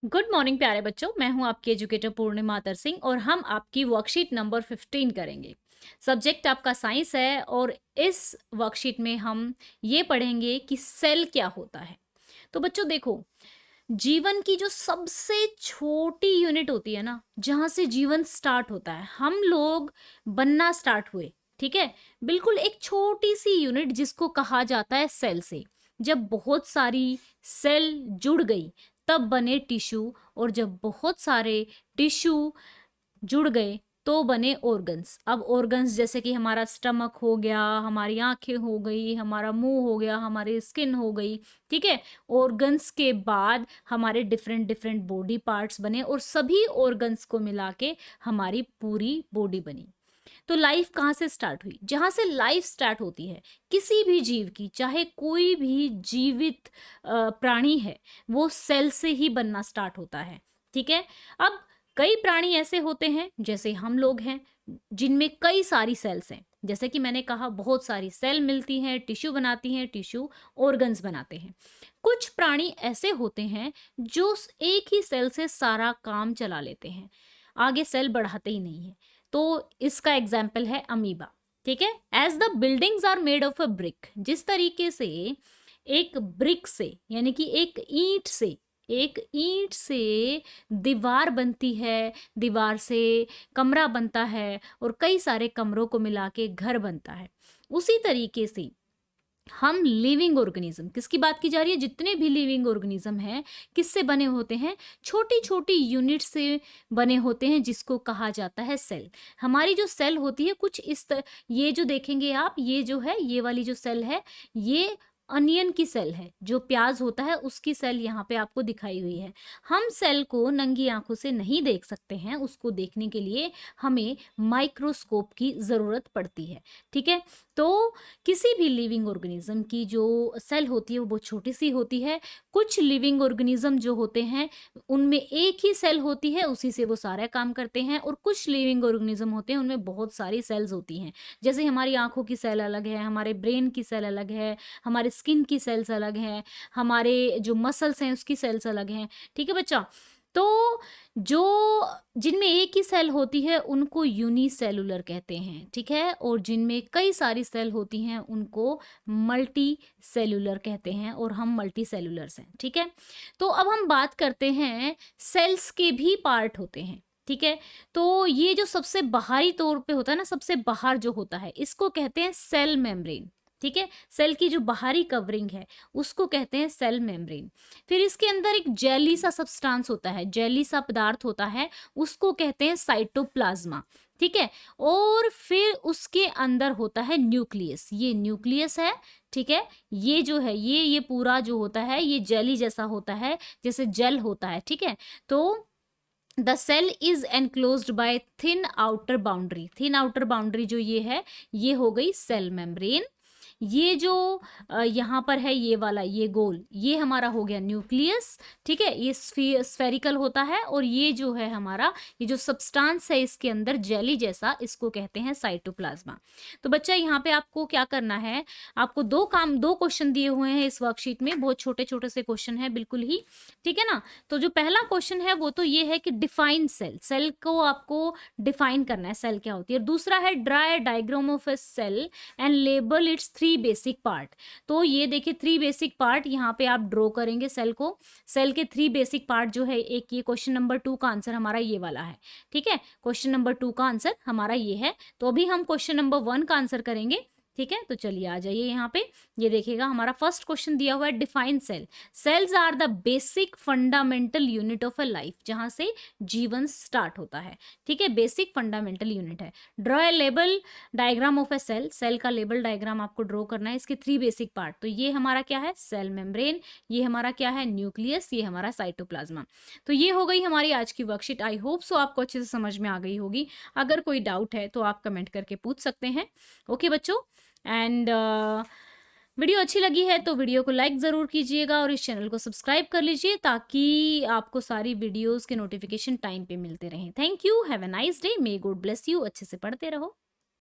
Good morning प्यारे बच्चों। मैं हूं आपकी एजुकेटर पूर्णिमा अतर सिंह और हम आपकी वर्कशीट नंबर 15 करेंगे। सब्जेक्ट आपका साइंस है और इस वर्कशीट में हम ये पढ़ेंगे कि सेल क्या होता है। तो बच्चों देखो, जीवन की जो सबसे छोटी यूनिट होती है ना, जहां से जीवन स्टार्ट होता है, हम लोग बनना स्टार्ट हुए। ठीक है, बिल्कुल एक छोटी सी यूनिट जिसको कहा जाता है सेल से। जब बहुत सारी सेल जुड़ गई तब बने टिश्यू, और जब बहुत सारे टिश्यू जुड़ गए तो बने ऑर्गन्स। अब ऑर्गन्स जैसे कि हमारा स्टमक हो गया, हमारी आंखें हो गई, हमारा मुंह हो गया, हमारी स्किन हो गई। ठीक है, ऑर्गन्स के बाद हमारे डिफरेंट डिफरेंट बॉडी पार्ट्स बने और सभी ऑर्गन्स को मिला के हमारी पूरी बॉडी बनी। तो लाइफ कहाँ से स्टार्ट हुई? जहाँ से लाइफ स्टार्ट होती है किसी भी जीव की, चाहे कोई भी जीवित प्राणी है, वो सेल से ही बनना स्टार्ट होता है। ठीक है, अब कई प्राणी ऐसे होते हैं जैसे हम लोग हैं, जिनमें कई सारी सेल्स हैं। जैसे कि मैंने कहा, बहुत सारी सेल मिलती हैं, टिश्यू बनाती हैं, टिश्यू ऑर्गन्स बनाते हैं। कुछ प्राणी ऐसे होते हैं जो एक ही सेल से सारा काम चला लेते हैं, आगे सेल बढ़ाते ही नहीं है। तो इसका एग्जाम्पल है अमीबा। ठीक है, as the buildings are made of a brick, जिस तरीके से एक ब्रिक से यानी कि एक ईंट से दीवार बनती है, दीवार से कमरा बनता है और कई सारे कमरों को मिला के घर बनता है, उसी तरीके से हम लिविंग ऑर्गेनिज्म, किसकी बात की जा रही है? जितने भी लिविंग ऑर्गेनिज्म हैं किससे बने होते हैं? छोटी छोटी यूनिट से बने होते हैं, जिसको कहा जाता है सेल। हमारी जो सेल होती है कुछ ये जो देखेंगे आप, ये जो है, ये वाली जो सेल है, ये अनियन की सेल है। जो प्याज होता है उसकी सेल यहाँ पे आपको दिखाई हुई है। हम सेल को नंगी आंखों से नहीं देख सकते हैं, उसको देखने के लिए हमें माइक्रोस्कोप की जरूरत पड़ती है। ठीक है, तो किसी भी लिविंग ऑर्गेनिज्म की जो सेल होती है वो बहुत छोटी सी होती है। कुछ लिविंग ऑर्गेनिज्म जो होते हैं उनमें एक ही सेल होती है, उसी से वो सारा काम करते हैं, और कुछ लिविंग ऑर्गेनिज्म होते हैं उनमें बहुत सारी सेल्स होती हैं। जैसे हमारी आंखों की सेल अलग है, हमारे ब्रेन की सेल अलग है, हमारे स्किन की सेल्स अलग हैं, हमारे जो मसल्स हैं उसकी सेल्स अलग हैं। ठीक है बच्चा, तो जो जिनमें एक ही सेल होती है उनको यूनिसेलुलर कहते हैं। ठीक है, और जिनमें कई सारी सेल होती हैं उनको मल्टी सेलुलर कहते हैं, और हम मल्टी सेलुलर्स हैं। ठीक है, तो अब हम बात करते हैं, सेल्स के भी पार्ट होते हैं। ठीक है, तो ये जो सबसे बाहरी तौर पे होता है ना, सबसे बाहर जो होता है, इसको कहते हैं सेल मेम्ब्रेन। ठीक है, सेल की जो बाहरी कवरिंग है उसको कहते हैं सेल मेम्ब्रेन। फिर इसके अंदर एक जेली सा सब्सटेंस होता है, जेली सा पदार्थ होता है, उसको कहते हैं साइटोप्लाज्मा। ठीक है, और फिर उसके अंदर होता है न्यूक्लियस, ये न्यूक्लियस है। ठीक है, ये जो है, ये पूरा जो होता है ये जेली जैसा होता है, जैसे जेल होता है। ठीक है, तो the cell is enclosed by thin outer boundary. Thin outer boundary जो ये है, ये हो गई सेल मेम्ब्रेन। ये जो यहाँ पर है, ये वाला, ये गोल, ये हमारा हो गया न्यूक्लियस। ठीक है, ये स्फेरिकल होता है, और ये जो है हमारा, ये जो सब्सटेंस है इसके अंदर जेली जैसा, इसको कहते हैं साइटोप्लाज्मा। तो बच्चा यहाँ पे आपको क्या करना है, आपको दो क्वेश्चन दिए हुए हैं इस वर्कशीट में, बहुत छोटे छोटे से क्वेश्चन है बिल्कुल ही। ठीक है ना, तो जो पहला क्वेश्चन है वो तो ये है कि डिफाइन सेल, सेल को आपको डिफाइन करना है, सेल क्या होती है। दूसरा है dry diagram of a cell and label its three basic part. तो ये देखिए, थ्री बेसिक पार्ट यहाँ पे आप ड्रॉ करेंगे सेल को। सेल के थ्री बेसिक पार्ट जो है, एक ये क्वेश्चन नंबर 2 का आंसर हमारा ये वाला है। ठीक है, क्वेश्चन नंबर 2 का आंसर हमारा ये है। तो अभी हम क्वेश्चन नंबर 1 का आंसर करेंगे। ठीक है, तो चलिए आ जाइए यहाँ पे। ये देखिएगा, हमारा फर्स्ट क्वेश्चन दिया हुआ है, define cell. Cells are the basic fundamental unit of a life, जहां से जीवन स्टार्ट होता है। ठीक है, बेसिक फंडामेंटल यूनिट है। Draw a label diagram of a cell, cell का लेबल डायग्राम आपको ड्रॉ करना है। इसके थ्री बेसिक पार्ट, तो ये हमारा क्या है, सेल मेम्ब्रेन, ये हमारा क्या है, न्यूक्लियस, ये हमारा साइटोप्लाज्मा। तो ये हो गई हमारी आज की वर्कशीट। आई होप सो आपको अच्छे से समझ में आ गई होगी। अगर कोई डाउट है तो आप कमेंट करके पूछ सकते हैं। ओके बच्चों, एंड वीडियो अच्छी लगी है तो वीडियो को लाइक ज़रूर कीजिएगा, और इस चैनल को सब्सक्राइब कर लीजिए ताकि आपको सारी वीडियोस के नोटिफिकेशन टाइम पे मिलते रहें। Thank you, have a nice day, may God bless you. अच्छे से पढ़ते रहो।